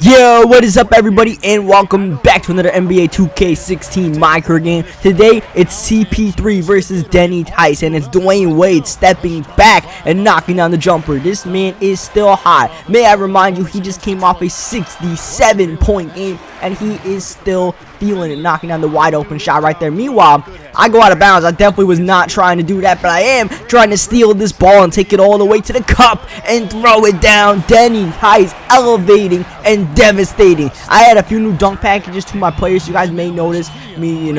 Yo, what is up everybody, and welcome back to another NBA 2K16 micro game. Today it's CP3 versus Denny Tice, and it's Dwayne Wade stepping back and knocking down the jumper. This man is still hot. May I remind you, he just came off a 67-point game, and he is still feeling it, knocking down the wide open shot right there. Meanwhile, I go out of bounds. I definitely was not trying to do that, but I am trying to steal this ball and take it all the way to the cup and throw it down. Denny Tice elevating and devastating. I had a few new dunk packages to my players. You guys may notice me,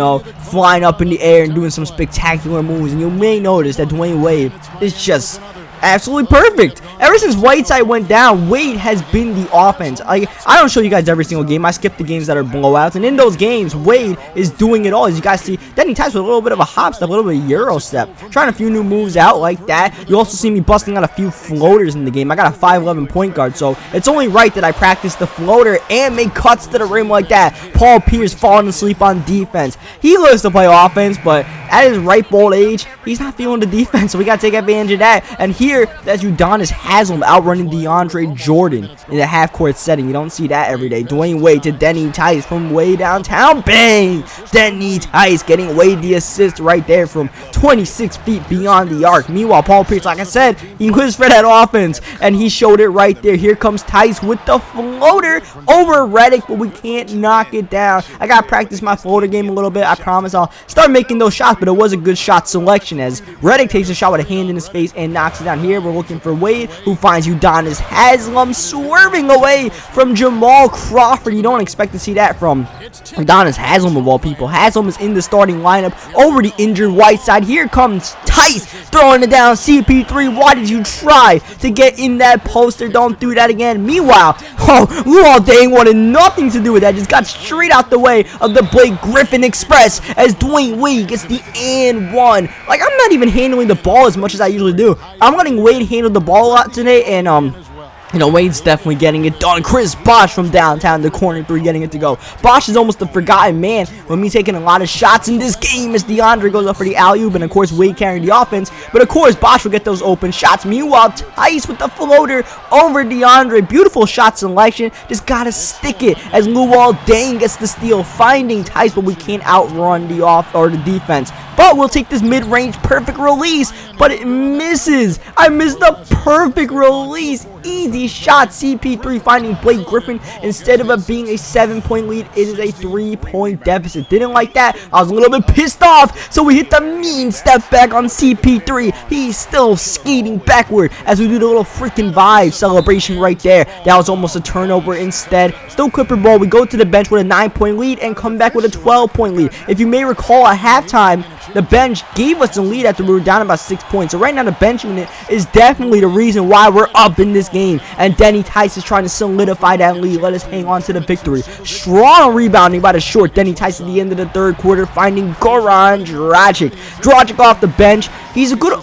flying up in the air and doing some spectacular moves, and you may notice that Dwayne Wade is just absolutely perfect. Ever since Whiteside went down, Wade has been the offense. I don't show you guys every single game. I skip the games that are blowouts, and in those games, Wade is doing it all. As you guys see, Denny Tice with a little bit of a hop step, a little bit of Euro step, trying a few new moves out like that. You also see me busting out a few floaters in the game. I got a 5'11" point guard, so it's only right that I practice the floater and make cuts to the rim like that. Paul Pierce falling asleep on defense. He loves to play offense, but at his ripe old age, he's not feeling the defense, so we got to take advantage of that. And here, that's Udonis Haslem outrunning DeAndre Jordan in the half-court setting. You don't see that every day. Dwayne Wade to Denny Tice from way downtown. Bang! Denny Tice getting Wade the assist right there from 26 feet beyond the arc. Meanwhile, Paul Pierce, like I said, he lives for that offense, and he showed it right there. Here comes Tice with the floater over Redick, but we can't knock it down. I got to practice my floater game a little bit. I promise I'll start making those shots, but it was a good shot selection as Redick takes a shot with a hand in his face and knocks it down. Here we're looking for Wade, who finds Udonis Haslem swerving away from Jamal Crawford. You don't expect to see that from Udonis Haslem of all people. Haslem is in the starting lineup over the injured Whiteside. Here comes Tice throwing it down. CP3, why did you try to get in that poster? Don't do that again. Meanwhile, Luol Deng wanted nothing to do with that. Just got straight out the way of the Blake Griffin Express as Dwayne Wade gets the and one. Like, I'm not even handling the ball as much as I usually do. I'm letting Wade handle the ball a lot today, and Wade's definitely getting it done. Chris Bosh from downtown, the corner three, getting it to go. Bosh is almost a forgotten man when me taking a lot of shots in this game as DeAndre goes up for the alley-oop, and of course Wade carrying the offense. But of course Bosh will get those open shots. Meanwhile, Tice with the floater over DeAndre. Beautiful shot selection. Just gotta stick it as Luol Deng gets the steal, finding Tice, but we can't outrun the defense. But we'll take this mid-range perfect release, but it misses. I missed the perfect release. Easy shot. CP3 finding Blake Griffin. Instead of it being a 7-point lead, it is a 3-point deficit. Didn't like that. I was a little bit pissed off, so we hit the mean step back on CP3. He's still skating backward as we do the little freaking vibe celebration right there. That was almost a turnover instead. Still Clipper ball. We go to the bench with a 9-point lead and come back with a 12-point lead. If you may recall, at halftime, the bench gave us the lead after we were down about 6 points. So right now the bench unit is definitely the reason why we're up in this game. And Denny Tice is trying to solidify that lead. Let us hang on to the victory. Strong rebounding by the short Denny Tice at the end of the third quarter, finding Goran Dragic. Dragic off the bench. He's a good,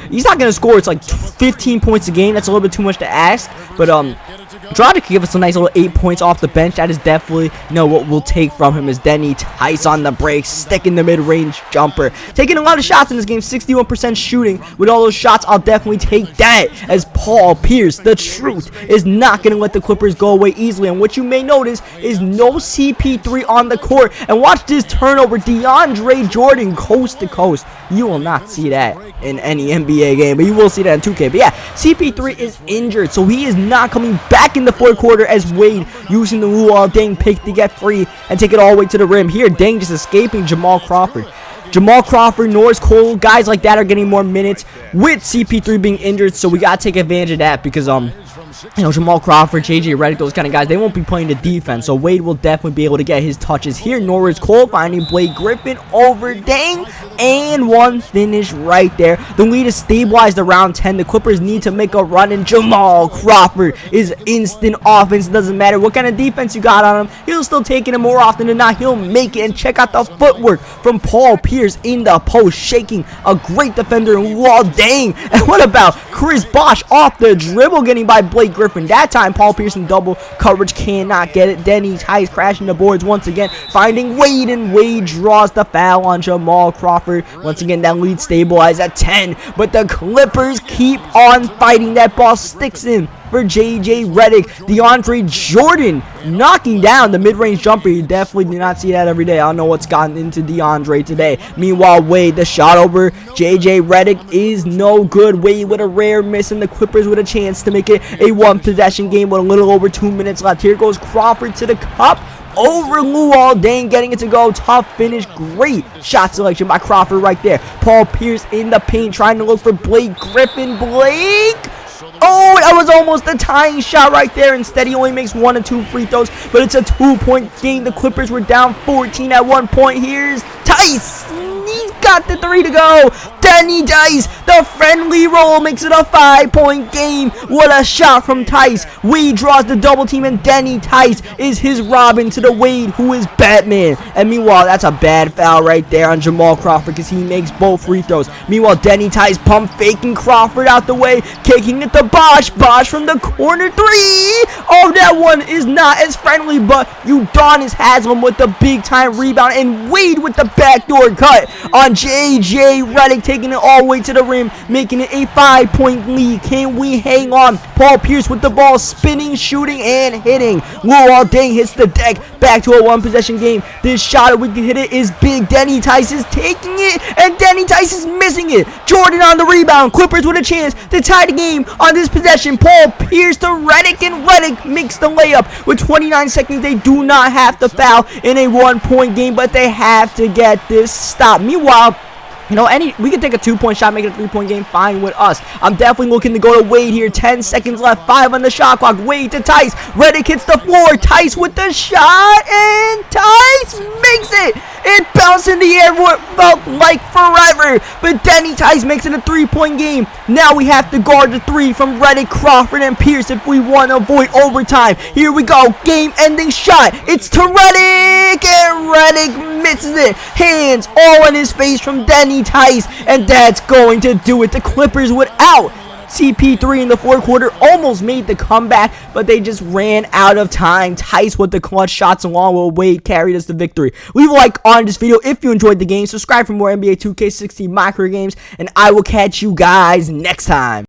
he's not going to score. It's like 15 points a game. That's a little bit too much to ask. But, Dragic can give us a nice little 8 points off the bench. That is definitely, what we'll take from him is Denny Tice on the break, sticking the mid-range jumper. Taking a lot of shots in this game, 61% shooting. With all those shots, I'll definitely take that as Paul Pierce, the truth, is not going to let the Clippers go away easily. And what you may notice is no CP3 on the court. And watch this turnover, DeAndre Jordan coast to coast. You will not see that in any NBA game, but you will see that in 2K. But yeah, CP3 is injured, so he is not coming back in the fourth quarter as Wade using the Luol Deng pick to get free and take it all the way to the rim. Here, Deng just escaping Jamal Crawford. Jamal Crawford, Norris Cole, guys like that are getting more minutes with CP3 being injured, so we got to take advantage of that because, Jamal Crawford, JJ Redick, those kind of guys, they won't be playing the defense, so Wade will definitely be able to get his touches here. Norris Cole finding Blake Griffin over Deng, and one finish right there. The lead is stabilized around 10. The Clippers need to make a run, and Jamal Crawford is instant offense. Doesn't matter what kind of defense you got on him, he'll still take it, and more often than not, he'll make it. And check out the footwork from Paul Pierce in the post, shaking a great defender in Luol Deng. And what about Chris Bosh off the dribble, getting by Blake Griffin? That time, Paul Pierce in double coverage cannot get it. Denny Tice crashing the boards once again, finding Wade, and Wade draws the foul on Jamal Crawford. Once again, that lead stabilized at 10, but the Clippers keep on fighting. That ball sticks in for JJ Redick. DeAndre Jordan knocking down the mid-range jumper. You definitely do not see that every day. I don't know what's gotten into DeAndre today. Meanwhile, Wade, the shot over JJ Redick is no good. Wade with a rare miss, and the Clippers with a chance to make it a one-possession game with a little over 2 minutes left. Here goes Crawford to the cup. Over Luol Deng, getting it to go. Tough finish. Great shot selection by Crawford right there. Paul Pierce in the paint trying to look for Blake Griffin. Blake! Oh, that was almost a tying shot right there. Instead, he only makes 1 and 2 free throws, but it's a 2-point game. The Clippers were down 14 at one point. Here's Tice. He's got the 3 to go. Danny Tice, the friendly roll, makes it a 5-point game. What a shot from Tice. Wade draws the double team, and Danny Tice is his Robin to the Wade, who is Batman. And meanwhile, that's a bad foul right there on Jamal Crawford because he makes both free throws. Meanwhile, Danny Tice pump faking Crawford out the way, kicking it to Bosh. Bosh from the corner 3. Oh, that one is not as friendly, but Udonis Haslam with the big-time rebound, and Wade with the backdoor cut on JJ Redick, taking it all the way to the rim, making it a 5-point lead. Can we hang on? Paul Pierce with the ball, spinning, shooting, and hitting. Luol Deng hits the deck. Back to a one-possession game. This shot, if we can hit it, is big. Danny Tice is taking it, and Danny Tice is missing it. Jordan on the rebound. Clippers with a chance to tie the game on this possession. Paul Pierce to Redick, and Redick makes the layup. With 29 seconds, they do not have to foul in a 1-point game, but they have to get this stop. Meanwhile, you know, we can take a 2-point shot, make it a 3-point game, fine with us. I'm definitely looking to go to Wade here. 10 seconds left, 5 on the shot clock. Wade to Tice. Redick hits the floor. Tice with the shot, and Tice makes it. It bounced in the air what felt like forever, but Danny Tice makes it a 3-point game. Now we have to guard the 3 from Redick, Crawford, and Pierce if we want to avoid overtime. Here we go. Game-ending shot. It's to Redick, and Redick misses it. Hands all in his face from Danny Tice, and that's going to do it. The Clippers without CP3 in the fourth quarter almost made the comeback, but they just ran out of time. Tice with the clutch shots along with Wade carried us to victory. Leave a like on this video if you enjoyed the game. Subscribe for more NBA 2K16 micro games, and I will catch you guys next time.